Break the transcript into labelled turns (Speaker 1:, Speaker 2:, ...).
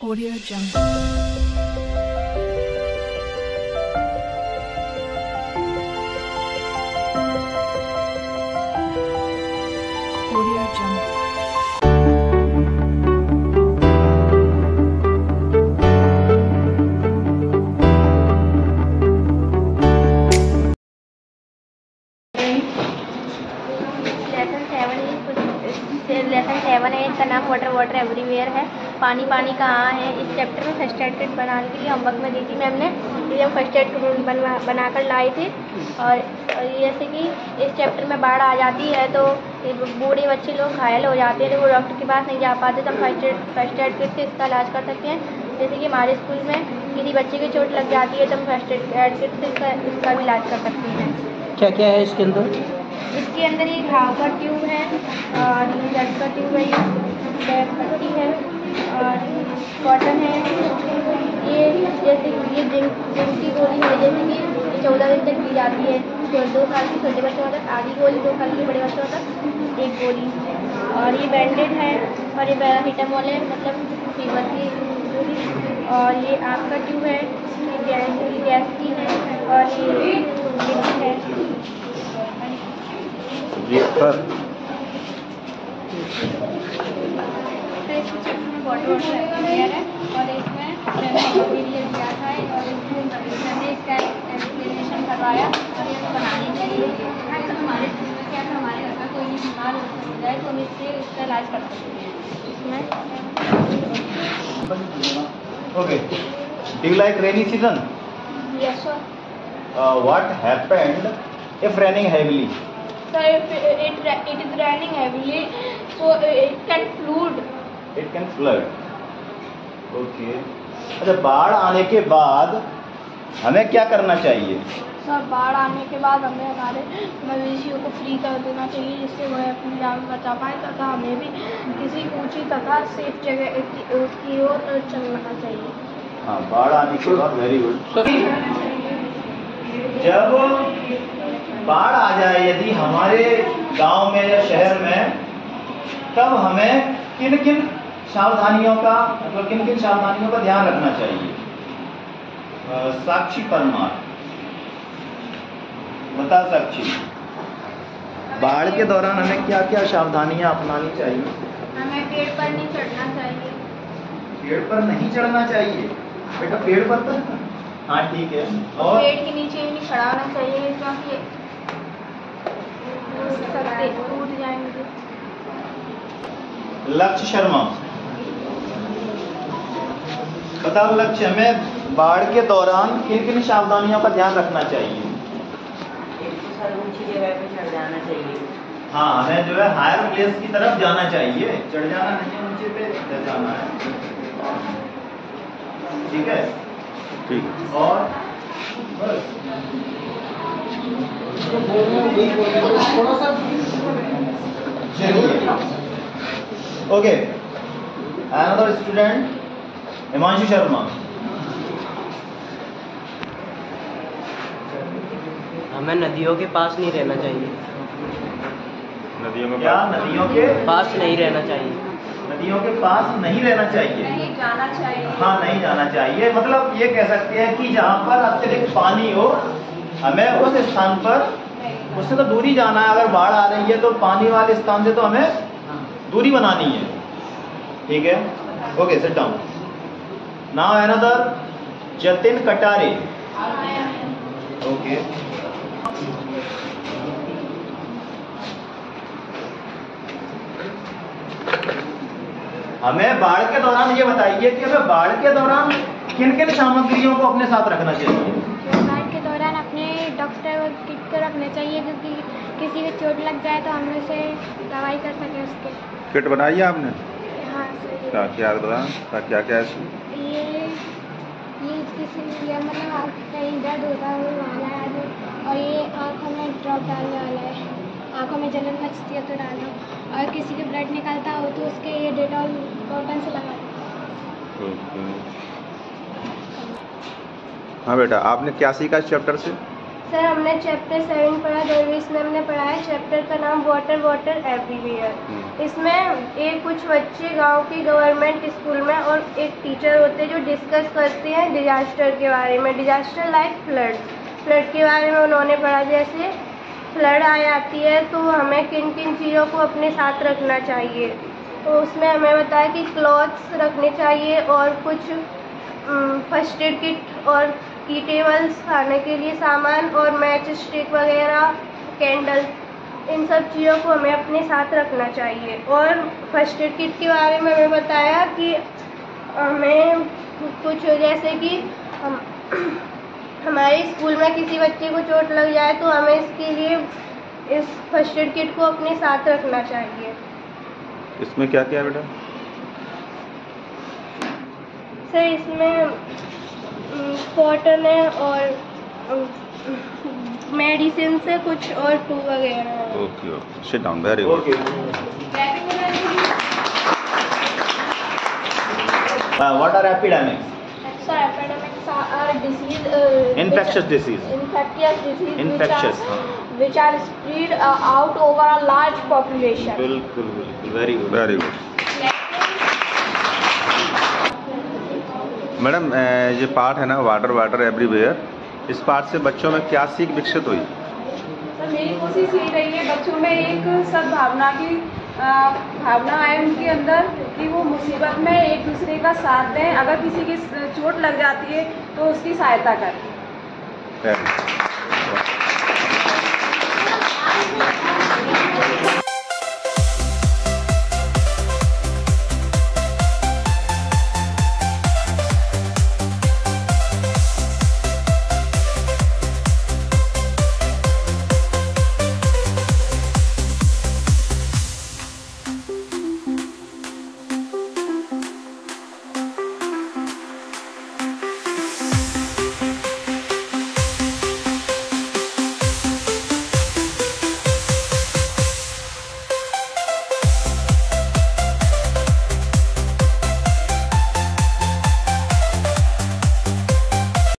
Speaker 1: Audio Jungle. Audio Jungle.
Speaker 2: Lesson 7 है, इसका नाम वाटर वाटर एवरीवेयर है। पानी पानी कहाँ है। इस चैप्टर में फर्स्ट एड किट बनाने के लिए होमवर्क में दी थी मैम ने, ये हम फर्स्ट एड किट बनाकर लाए थे। और जैसे कि इस चैप्टर में बाढ़ आ जाती है तो बूढ़े बच्चे लोग घायल हो जाते हैं तो वो डॉक्टर के पास नहीं जा पाते, तो हम फर्स्ट एड किट से इसका इलाज कर सकते हैं। जैसे कि हमारे स्कूल में किसी बच्चे की चोट लग जाती है तो हम फर्स्ट एड किट से इसका भी इलाज कर सकते हैं।
Speaker 3: क्या क्या है इसके अंदर?
Speaker 2: इसके अंदर ये घाव का ट्यूब है और ये ब्लड का ट्यूब है, ये पट्टी है और कॉटन है। ये जैसे ये जिंक की गोली है, जैसे कि 14 दिन तक दी जाती है। 2 साल की छोटे बच्चों तक आधी गोली, 2 साल के बड़े बच्चों तक 1 गोली। और ये बैंडेड है और ये पैरासीटामोल है, मतलब फीवर की गोली। और ये आँख का ट्यूब है, ये गैस की है और ये है वाटर एवरीवेयर है। और इसमें मटीरियल दिया था और इसमें इसका एक्सप्लेनेशन करवाया और ये बनाने के लिए हमारे स्कूल में क्या था, हमारे घर का कोई भी बीमार हो जाए तो हम इससे इसका इलाज कर सकते हैं इसमें।
Speaker 4: Okay. Do you like rainy season?
Speaker 2: Yes sir.
Speaker 4: What happened if raining heavily?
Speaker 2: Sir, if it is raining heavily, so it can flood.
Speaker 4: It can flood. Okay. अच्छा, बाढ़ आने के बाद हमें क्या करना चाहिए?
Speaker 2: सर, बाढ़ आने के बाद हमें हमारे मवेशियों को फ्री कर देना चाहिए, जिससे वह अपनी जान बचा पाए, तथा हमें भी किसी ऊंची तथा सेफ जगह की ओर चलना चाहिए।
Speaker 4: हाँ, बाढ़ आने के बाद वेरी गुड। जब बाढ़ आ जाए यदि हमारे गांव में या शहर में, तब हमें किन किन सावधानियों का ध्यान रखना चाहिए? साक्षी परमार बता। साक्षी, बाढ़ के दौरान हमें क्या क्या सावधानियां अपनानी चाहिए?
Speaker 2: हमें पेड़ पर नहीं चढ़ना चाहिए।
Speaker 4: पेड़ पर नहीं चढ़ना चाहिए बेटा, पेड़ पर तो हाँ ठीक है। और
Speaker 2: पेड़ के नीचे भी नहीं खड़ा होना चाहिए, क्योंकि टूट जाएंगे।
Speaker 4: लक्ष्य शर्मा बताओ। लक्ष्य, हमें बाढ़ के दौरान किन किन सावधानियों का ध्यान रखना चाहिए?
Speaker 3: ऊंची जगह पे चढ़ जाना चाहिए।
Speaker 4: हाँ, हमें जो है हायर प्लेस की तरफ जाना चाहिए, चढ़ जाना नहीं, नीचे पे जाना है। ठीक है, ठीक। और बस okay. Another student Himanshu Sharma.
Speaker 3: हमें नदियों के पास नहीं रहना चाहिए।
Speaker 4: नदियों में क्या? नदियों के
Speaker 3: पास नहीं रहना चाहिए।
Speaker 4: नदियों के पास नहीं रहना चाहिए,
Speaker 2: नहीं जाना चाहिए।
Speaker 4: हाँ, नहीं जाना चाहिए। मतलब ये कह सकते हैं कि जहाँ पर अत्यधिक पानी हो, हमें उस स्थान पर, उससे तो दूरी जाना है। अगर बाढ़ आ रही है तो पानी वाले स्थान से तो हमें दूरी बनानी है। ठीक है, okay, sit down. Now another Jatin Katare. Okay. हमें बाढ़ के दौरान ये बताइए कि हमें बाढ़ के दौरान किन किन सामग्रियों को अपने साथ रखना चाहिए?
Speaker 2: बाढ़ के दौरान अपने डॉक्टर और किट को रखना चाहिए, क्योंकि किसी को चोट लग जाए तो हम उसे दवाई कर सकें उसके।
Speaker 5: किट बनाई है आपने?
Speaker 2: हाँ सर।
Speaker 5: क्या क्या क्या क्या है?
Speaker 2: ये किसी मतलब कहीं दर्द होता है वो वाला है, और ये आँखों में ड्रॉप डालने वाला है। आँखों में जलन मचती है तो डालो, और किसी के ब्लड निकलता हो तो उसके ये डेटॉल कॉटन से लगा।
Speaker 5: हाँ बेटा, आपने क्या सीखा इस चैप्टर से?
Speaker 2: सर, हमने चैप्टर 7 पढ़ा, 2वीं में हमने पढ़ा है। चैप्टर का नाम वाटर वाटर एवरीवेयर। इसमें कुछ बच्चे गांव की गवर्नमेंट स्कूल में, और एक टीचर होते हैं जो डिस्कस करते हैं डिजास्टर के बारे में, डिजास्टर लाइक फ्लड के बारे में उन्होंने पढ़ा। जैसे फ्लड आ जाती है तो हमें किन किन चीज़ों को अपने साथ रखना चाहिए, तो उसमें हमें बताया कि क्लॉथ्स रखने चाहिए और कुछ फर्स्ट एड किट और की टेबल्स, खाने के लिए सामान और मैच स्टिक वगैरह, कैंडल, इन सब चीज़ों को हमें अपने साथ रखना चाहिए। और फर्स्ट एड किट के बारे में हमें बताया कि हमें कुछ जैसे कि हमारे स्कूल में किसी बच्चे को चोट लग जाए तो हमें इसके लिए इस फर्स्ट एड किट को अपने साथ रखना चाहिए।
Speaker 5: इसमें क्या क्या है बेटा?
Speaker 2: सर इसमें कॉटन है और मेडिसिन से कुछ और टू वगैरह है।
Speaker 5: Okay okay, sit down, very good.
Speaker 4: What are epidemics?
Speaker 2: So epidemics are disease,
Speaker 4: Infectious disease.
Speaker 2: Infectious, which are spread out over a large population.
Speaker 4: बिल्कुल बिल्कुल, very good
Speaker 5: very good. Madam ये पाठ है ना, वाटर वाटर एवरीवेयर, इस पाठ से बच्चों में क्या सीख विकसित हुई?
Speaker 1: तो मेरी कोशिश यही रही है बच्चों में एक सद्भावना की भावना आए उनके अंदर कि वो मुसीबत में एक दूसरे का साथ दें, अगर किसी की चोट लग जाती है तो उसकी सहायता करें।
Speaker 5: Very good.